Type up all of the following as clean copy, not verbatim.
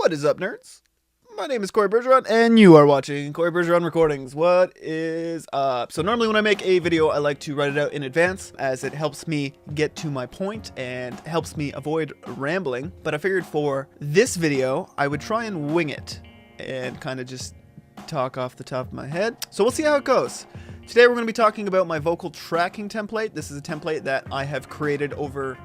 What is up, nerds? My name is Cory Bergeron, and you are watching Cory Bergeron Recordings. What is up? So normally when I make a video, I like to write it out in advance, as it helps me get to my point and helps me avoid rambling. But I figured for this video, I would try and wing it and kind of just talk off the top of my head. So we'll see how it goes. Today we're going to be talking about my vocal tracking template. This is a template that I have created over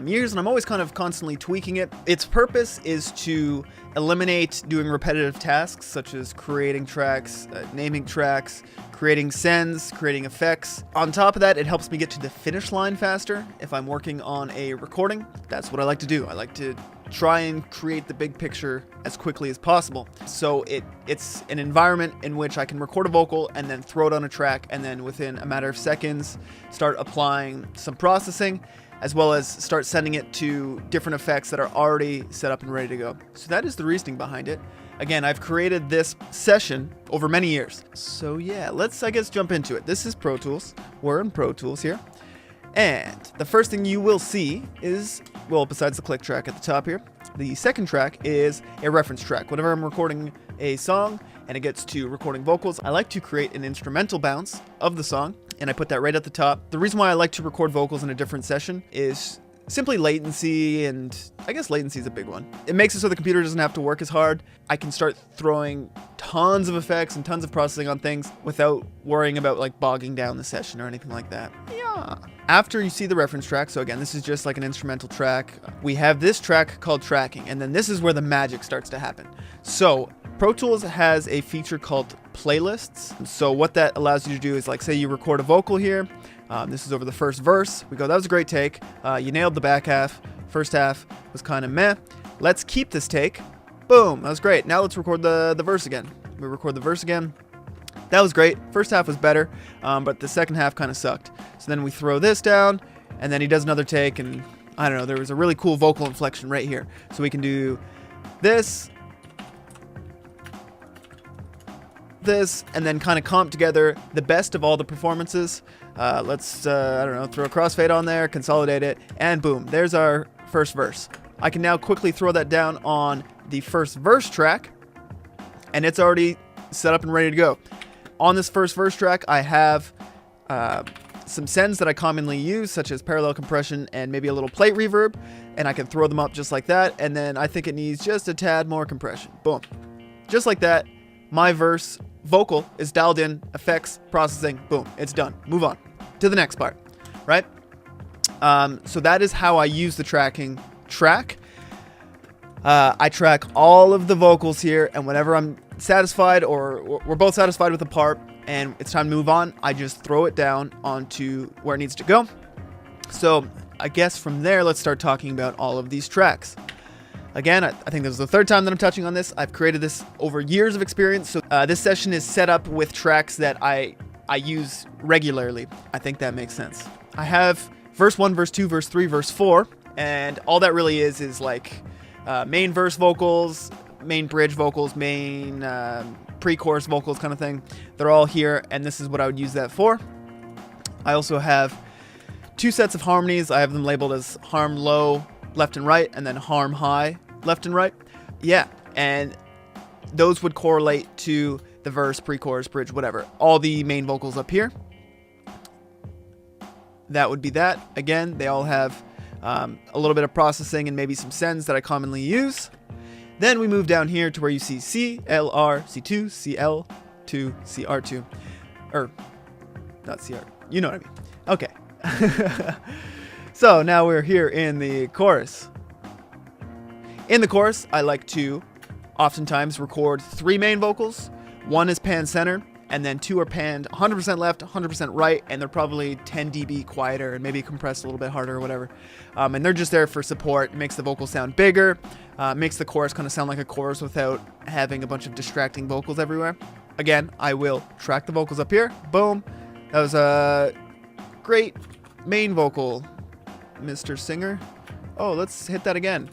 years, and I'm always kind of constantly tweaking it. Its purpose is to eliminate doing repetitive tasks such as creating tracks, naming tracks, creating sends, creating effects. On top of that, it helps me get to the finish line faster if I'm working on a recording. That's what I like to do. I like to try and create the big picture as quickly as possible. So it's an environment in which I can record a vocal and then throw it on a track, and then within a matter of seconds start applying some processing, as well as start sending it to different effects that are already set up and ready to go. So that is the reasoning behind it. Again, I've created this session over many years. So yeah, let's, I guess, jump into it. This is Pro Tools. We're in Pro Tools here. And the first thing you will see is, well, besides the click track at the top here, the second track is a reference track. Whenever I'm recording a song and it gets to recording vocals, I like to create an instrumental bounce of the song, and I put that right at the top. The reason why I like to record vocals in a different session is simply latency, and I guess latency is a big one. It makes it so the computer doesn't have to work as hard. I can start throwing tons of effects and tons of processing on things without worrying about like bogging down the session or anything like that. Yeah. After you see the reference track, so again, this is just like an instrumental track, we have this track called tracking, and then this is where the magic starts to happen. So Pro Tools has a feature called playlists. So what that allows you to do is, like, say you record a vocal here. This is over the first verse. We go, that was a great take. You nailed the back half. First half was kind of meh. Let's keep this take. Boom, that was great. Now let's record the verse again. We record the verse again. That was great. First half was better, but the second half kind of sucked. So then we throw this down, and then he does another take, and I don't know, there was a really cool vocal inflection right here. So we can do this, and then kind of comp together the best of all the performances. Let's, I don't know, throw a crossfade on there, consolidate it, and boom, there's our first verse. I can now quickly throw that down on the first verse track, and it's already set up and ready to go. On this first verse track, I have some sends that I commonly use, such as parallel compression and maybe a little plate reverb, and I can throw them up just like that, and then I think it needs just a tad more compression. Boom. Just like that, my verse vocal is dialed in, effects, processing, boom, it's done. Move on to the next part, right? So that is how I use the tracking track. I track all of the vocals here, and whenever I'm satisfied, or we're both satisfied with the part and it's time to move on, I just throw it down onto where it needs to go. So I guess from there, let's start talking about all of these tracks. Again, I think this is the third time that I'm touching on this. I've created this over years of experience. So this session is set up with tracks that I use regularly. I think that makes sense. I have verse 1, verse 2, verse 3, verse 4, and all that really is like main verse vocals, main bridge vocals, main pre-chorus vocals kind of thing. They're all here, and this is what I would use that for. I also have two sets of harmonies. I have them labeled as harm low, left and right, and then harm high, left and right. Yeah, and those would correlate to the verse, pre-chorus, bridge, whatever. All the main vocals up here. That would be that. Again, they all have a little bit of processing and maybe some sends that I commonly use. Then we move down here to where you see C, L, R, C2, CL, 2, CR2. Or, not CR. You know what I mean. Okay. So now we're here in the chorus. In the chorus, I like to oftentimes record 3 main vocals. 1 is pan center, and then 2 are panned 100% left, 100% right, and they're probably 10 dB quieter and maybe compressed a little bit harder or whatever. And they're just there for support. It makes the vocal sound bigger, makes the chorus kind of sound like a chorus without having a bunch of distracting vocals everywhere. Again, I will track the vocals up here. Boom. That was a great main vocal, Mr. Singer. Oh, let's hit that again.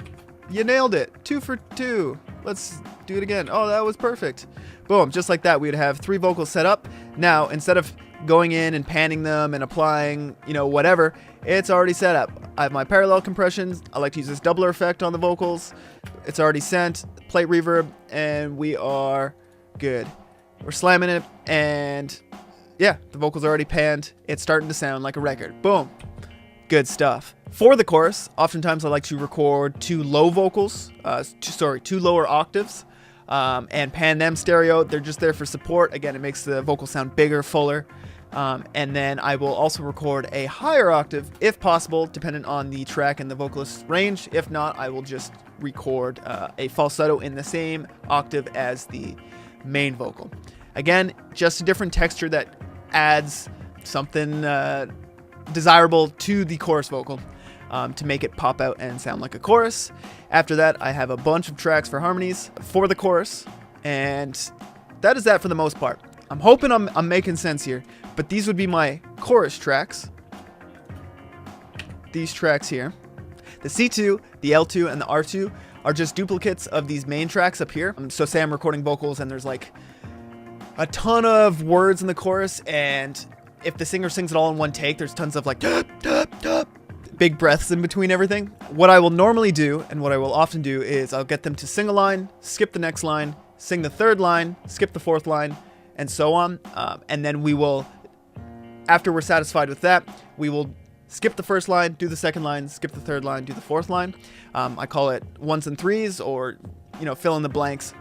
You nailed it. 2 for 2. Let's do it again. Oh, that was perfect. Boom. Just like that, we would have 3 vocals set up. Now, instead of going in and panning them and applying, you know, whatever, it's already set up. I have my parallel compressions. I like to use this doubler effect on the vocals. It's already sent, plate reverb, and we are good. We're slamming it, and yeah, the vocals are already panned. It's starting to sound like a record. Boom. Good stuff. For the chorus, oftentimes I like to record two low vocals, two lower octaves, and pan them stereo. They're just there for support. Again, it makes the vocal sound bigger, fuller. And then I will also record a higher octave, if possible, depending on the track and the vocalist's range. If not, I will just record a falsetto in the same octave as the main vocal. Again, just a different texture that adds something desirable to the chorus vocal to make it pop out and sound like a chorus. After that, I have a bunch of tracks for harmonies for the chorus, and that is that for the most part. I'm hoping I'm making sense here, but these would be my chorus tracks. These tracks here. The C2, the L2, and the R2 are just duplicates of these main tracks up here. So say I'm recording vocals and there's like a ton of words in the chorus, and if the singer sings it all in one take, there's tons of like big breaths in between everything. What I will normally do, and what I will often do, is I'll get them to sing a line, skip the next line, sing the third line, skip the fourth line, and so on. And then we will, after we're satisfied with that, we will skip the first line, do the second line, skip the third line, do the fourth line. I call it ones and threes, or, you know, fill in the blanks.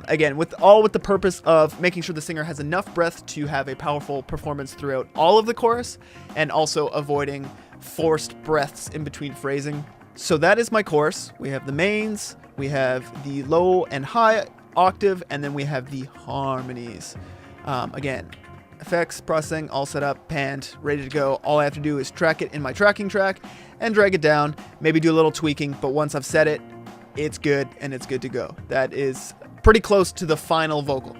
Again, with the purpose of making sure the singer has enough breath to have a powerful performance throughout all of the chorus, and also avoiding forced breaths in between phrasing. So that is my chorus. We have the mains, we have the low and high octave, and then we have the harmonies. Again, effects, processing, all set up, panned, ready to go. All I have to do is track it in my tracking track and drag it down, maybe do a little tweaking, but once I've set it, it's good and it's good to go. That is pretty close to the final vocal.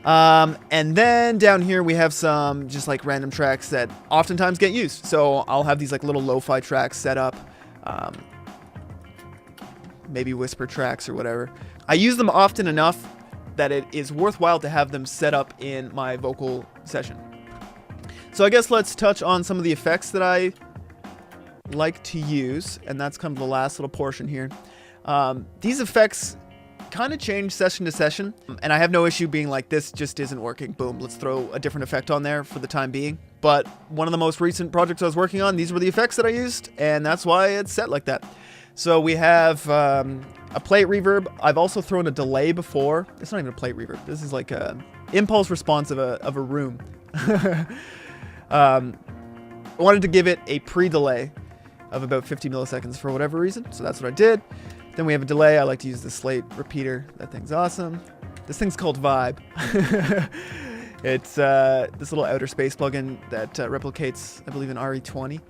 And then down here we have some just like random tracks that oftentimes get used. So I'll have these like little lo-fi tracks set up, maybe whisper tracks or whatever. I use them often enough that it is worthwhile to have them set up in my vocal session. So I guess let's touch on some of the effects that I like to use, and that's kind of the last little portion here. These effects kind of change session to session, and I have no issue being like, this just isn't working. Boom, let's throw a different effect on there for the time being. But one of the most recent projects I was working on, these were the effects that I used, and that's why it's set like that. So we have a plate reverb. I've also thrown a delay before. It's not even a plate reverb. This is like a impulse response of a room. I wanted to give it a pre-delay of about 50 milliseconds for whatever reason, so that's what I did. Then we have a delay. I like to use the slate repeater. That thing's awesome. This thing's called Vibe. It's this little outer space plugin that replicates, I believe, an RE20.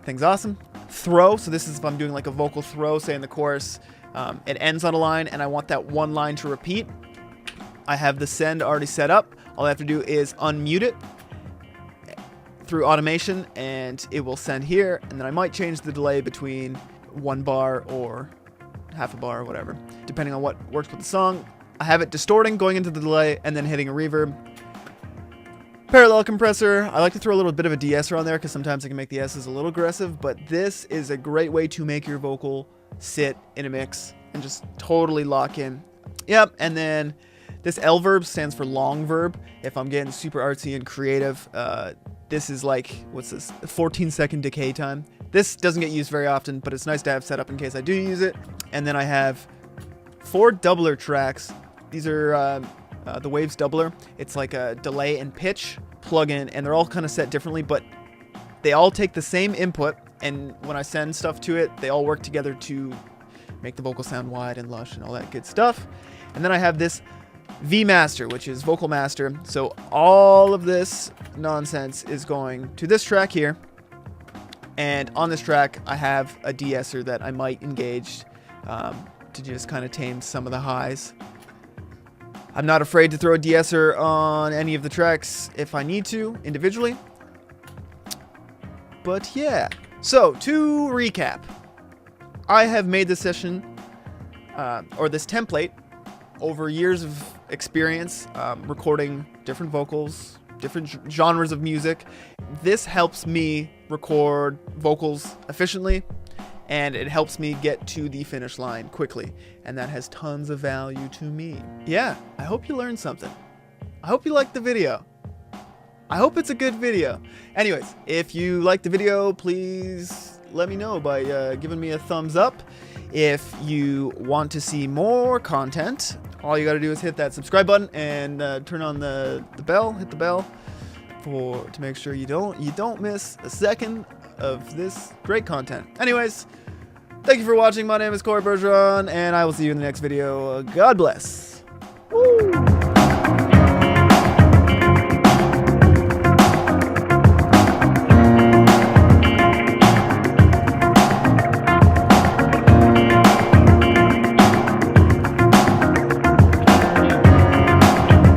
Thing's awesome. Throw. So this is if I'm doing like a vocal throw, say in the chorus. It ends on a line, and I want that one line to repeat. I have the send already set up. All I have to do is unmute it through automation, and it will send here. And then I might change the delay between 1 bar or half a bar or whatever, depending on what works with the song. I have it distorting, going into the delay, and then hitting a reverb. Parallel compressor. I like to throw a little bit of a de-esser on there because sometimes I can make the S's a little aggressive, but this is a great way to make your vocal sit in a mix and just totally lock in. Yep, and then this L verb stands for long verb. If I'm getting super artsy and creative, this is like, what's this, 14-second decay time. This doesn't get used very often, but it's nice to have set up in case I do use it. And then I have 4 doubler tracks. These are the Waves doubler. It's like a delay and pitch plugin, and they're all kind of set differently, but they all take the same input, and when I send stuff to it, they all work together to make the vocal sound wide and lush and all that good stuff. And then I have this V master, which is vocal master. So all of this nonsense is going to this track here. And on this track, I have a de-esser that I might engage to just kind of tame some of the highs. I'm not afraid to throw a de-esser on any of the tracks if I need to, individually. But yeah. So, to recap, I have made this session, or this template, over years of experience recording different vocals, different genres of music. This helps me record vocals efficiently, and it helps me get to the finish line quickly, and that has tons of value to me. Yeah, I hope you learned something. I hope you liked the video. I hope it's a good video. Anyways, if you liked the video, please let me know by giving me a thumbs up. If you want to see more content, all you gotta do is hit that subscribe button and turn on the bell, hit the bell to make sure you don't miss a second of this great content. Anyways, thank you for watching. My name is Cory Bergeron, and I will see you in the next video. God bless.